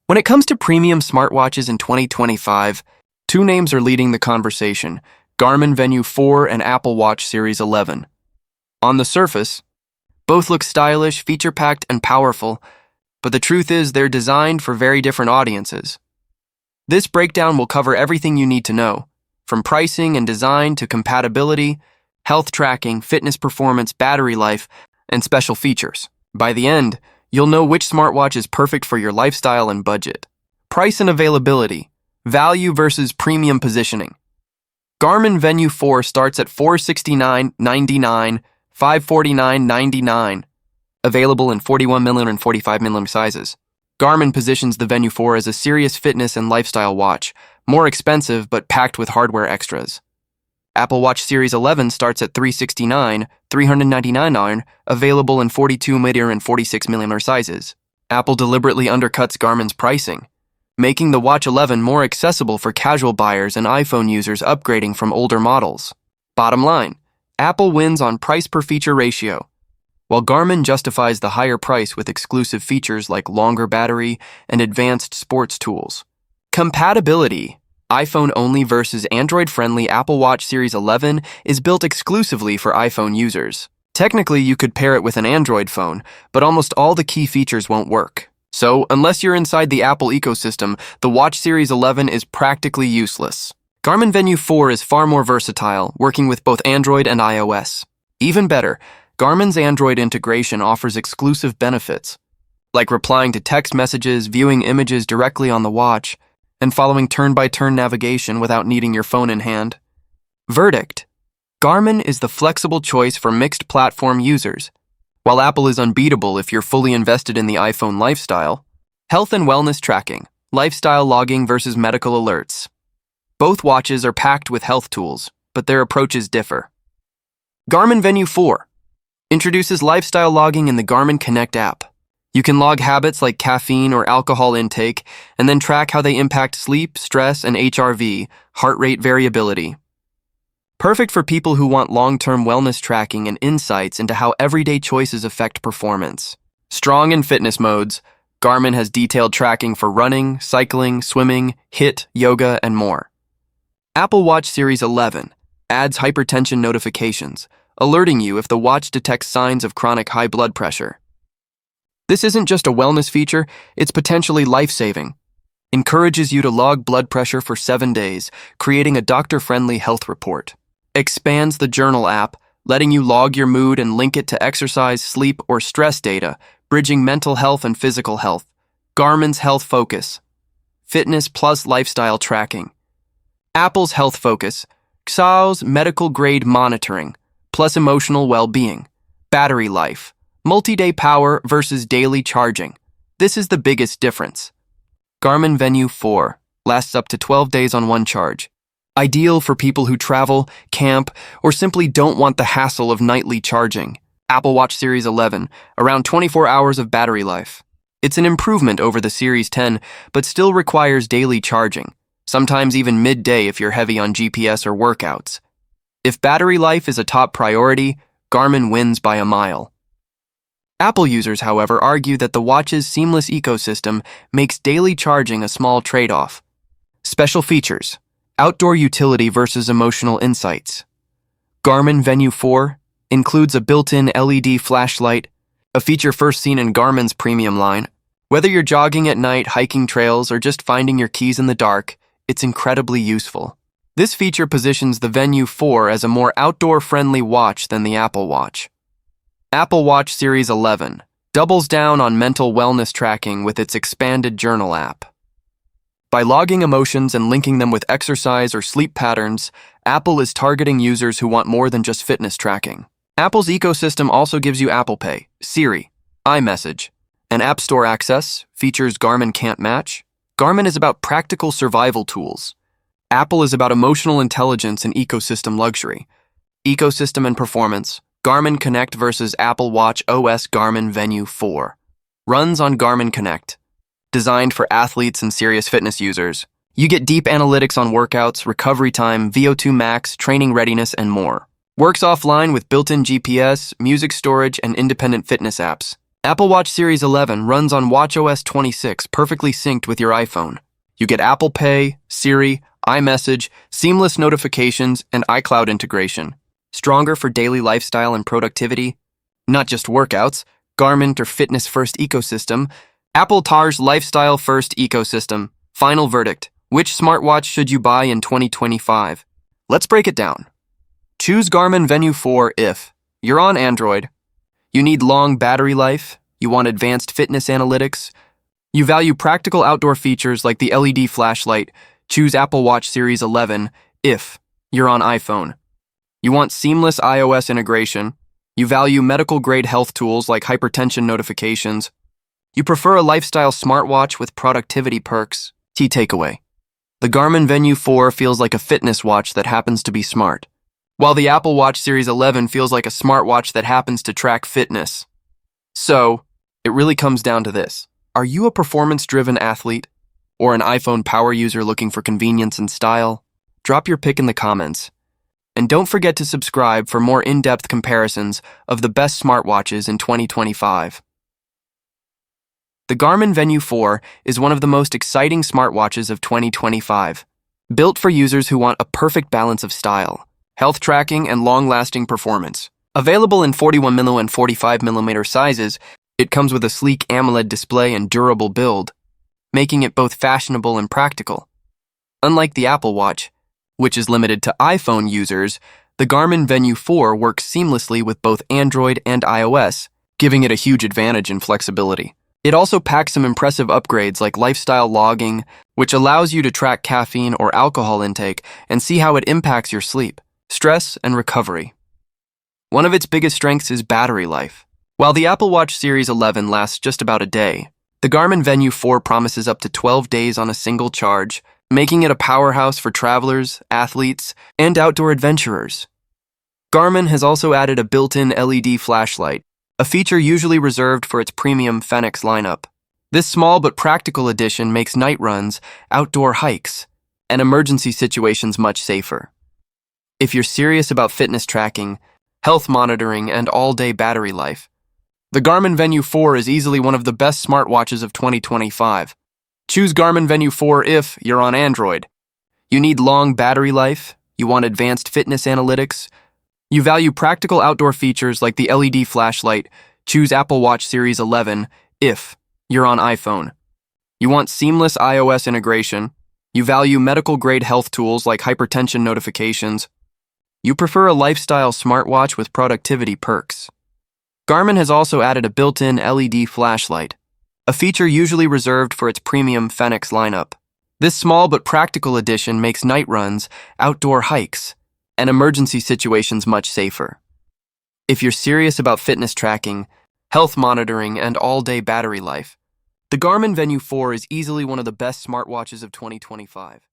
When it comes to premium smartwatches in 2025, two names are leading the conversation: Garmin Venu 4 and Apple Watch Series 11. On the surface, both look stylish, feature-packed, and powerful, but the truth is they're designed for very different audiences. This breakdown will cover everything you need to know, from pricing and design to compatibility, health tracking, fitness performance, battery life, and special features. By the end, you'll know which smartwatch is perfect for your lifestyle and budget. Price and availability, value versus premium positioning. Garmin Venu 4 starts at $469.99, $549.99, available in 41mm and 45mm sizes. Garmin positions the Venu 4 as a serious fitness and lifestyle watch, more expensive but packed with hardware extras. Apple Watch Series 11 starts at $399, available in 42mm and 46mm sizes. Apple deliberately undercuts Garmin's pricing, making the Watch 11 more accessible for casual buyers and iPhone users upgrading from older models. Bottom line, Apple wins on price per feature ratio, while Garmin justifies the higher price with exclusive features like longer battery and advanced sports tools. Compatibility. iPhone-only versus Android-friendly Apple Watch Series 11 is built exclusively for iPhone users. Technically, you could pair it with an Android phone, but almost all the key features won't work. So, unless you're inside the Apple ecosystem, the Watch Series 11 is practically useless. Garmin Venu 4 is far more versatile, working with both Android and iOS. Even better, Garmin's Android integration offers exclusive benefits, like replying to text messages, viewing images directly on the watch, and following turn-by-turn navigation without needing your phone in hand. Verdict: Garmin is the flexible choice for mixed platform users, while Apple is unbeatable if you're fully invested in the iPhone lifestyle. Health and wellness tracking, lifestyle logging versus medical alerts. Both watches are packed with health tools, but their approaches differ. Garmin Venu 4 introduces lifestyle logging in the Garmin Connect app. You can log habits like caffeine or alcohol intake, and then track how they impact sleep, stress, and HRV, heart rate variability. Perfect for people who want long-term wellness tracking and insights into how everyday choices affect performance. Strong in fitness modes, Garmin has detailed tracking for running, cycling, swimming, HIIT, yoga, and more. Apple Watch Series 11 adds hypertension notifications, alerting you if the watch detects signs of chronic high blood pressure. This isn't just a wellness feature, it's potentially life-saving. Encourages you to log blood pressure for 7 days, creating a doctor-friendly health report. Expands the Journal app, letting you log your mood and link it to exercise, sleep, or stress data, bridging mental health and physical health. Garmin's Health Focus. Fitness plus lifestyle tracking. Apple's Health Focus. XAO's medical-grade monitoring, plus emotional well-being. Battery life. Multi-day power versus daily charging. This is the biggest difference. Garmin Venu 4 lasts up to 12 days on one charge. Ideal for people who travel, camp, or simply don't want the hassle of nightly charging. Apple Watch Series 11, around 24 hours of battery life. It's an improvement over the Series 10, but still requires daily charging, sometimes even midday if you're heavy on GPS or workouts. If battery life is a top priority, Garmin wins by a mile. Apple users, however, argue that the watch's seamless ecosystem makes daily charging a small trade-off. Special features: outdoor utility versus emotional insights. Garmin Venu 4 includes a built-in LED flashlight, a feature first seen in Garmin's premium line. Whether you're jogging at night, hiking trails, or just finding your keys in the dark, it's incredibly useful. This feature positions the Venu 4 as a more outdoor-friendly watch than the Apple Watch. Apple Watch Series 11 doubles down on mental wellness tracking with its expanded Journal app. By logging emotions and linking them with exercise or sleep patterns, Apple is targeting users who want more than just fitness tracking. Apple's ecosystem also gives you Apple Pay, Siri, iMessage, and App Store access, features Garmin can't match. Garmin is about practical survival tools. Apple is about emotional intelligence and ecosystem luxury. Ecosystem and performance. Garmin Connect versus Apple Watch OS. Garmin Venu 4 runs on Garmin Connect, designed for athletes and serious fitness users. You get deep analytics on workouts, recovery time, VO2 max, training readiness, and more. Works offline with built-in GPS, music storage, and independent fitness apps. Apple Watch Series 11 runs on watchOS 26, perfectly synced with your iPhone. You get Apple Pay, Siri, iMessage, seamless notifications, and iCloud integration. Stronger for daily lifestyle and productivity. Not just workouts, Garmin or fitness-first ecosystem. Apple TAR's lifestyle-first ecosystem. Final verdict. Which smartwatch should you buy in 2025? Let's break it down. Choose Garmin Venu 4 if you're on Android, you need long battery life, you want advanced fitness analytics, you value practical outdoor features like the LED flashlight. Choose Apple Watch Series 11 if you're on iPhone. You want seamless iOS integration, you value medical-grade health tools like hypertension notifications, you prefer a lifestyle smartwatch with productivity perks. Key takeaway. The Garmin Venu 4 feels like a fitness watch that happens to be smart, while the Apple Watch Series 11 feels like a smartwatch that happens to track fitness. So, it really comes down to this. Are you a performance-driven athlete or an iPhone power user looking for convenience and style? Drop your pick in the comments. And don't forget to subscribe for more in-depth comparisons of the best smartwatches in 2025. The Garmin Venu 4 is one of the most exciting smartwatches of 2025. Built for users who want a perfect balance of style, health tracking, and long-lasting performance. Available in 41mm and 45mm sizes, it comes with a sleek AMOLED display and durable build, making it both fashionable and practical. Unlike the Apple Watch, which is limited to iPhone users, the Garmin Venu 4 works seamlessly with both Android and iOS, giving it a huge advantage in flexibility. It also packs some impressive upgrades like lifestyle logging, which allows you to track caffeine or alcohol intake and see how it impacts your sleep, stress, and recovery. One of its biggest strengths is battery life. While the Apple Watch Series 11 lasts just about a day, the Garmin Venu 4 promises up to 12 days on a single charge, making it a powerhouse for travelers, athletes, and outdoor adventurers. Garmin has also added a built-in LED flashlight, a feature usually reserved for its premium Fenix lineup. This small but practical addition makes night runs, outdoor hikes, and emergency situations much safer. If you're serious about fitness tracking, health monitoring, and all-day battery life, the Garmin Venu 4 is easily one of the best smartwatches of 2025. Choose Garmin Venu 4 if you're on Android. You need long battery life, you want advanced fitness analytics, you value practical outdoor features like the LED flashlight. Choose Apple Watch Series 11 if you're on iPhone. You want seamless iOS integration, you value medical-grade health tools like hypertension notifications, you prefer a lifestyle smartwatch with productivity perks. Garmin has also added a built-in LED flashlight, a feature usually reserved for its premium Fenix lineup. This small but practical addition makes night runs, outdoor hikes, and emergency situations much safer. If you're serious about fitness tracking, health monitoring, and all-day battery life, the Garmin Venu 4 is easily one of the best smartwatches of 2025.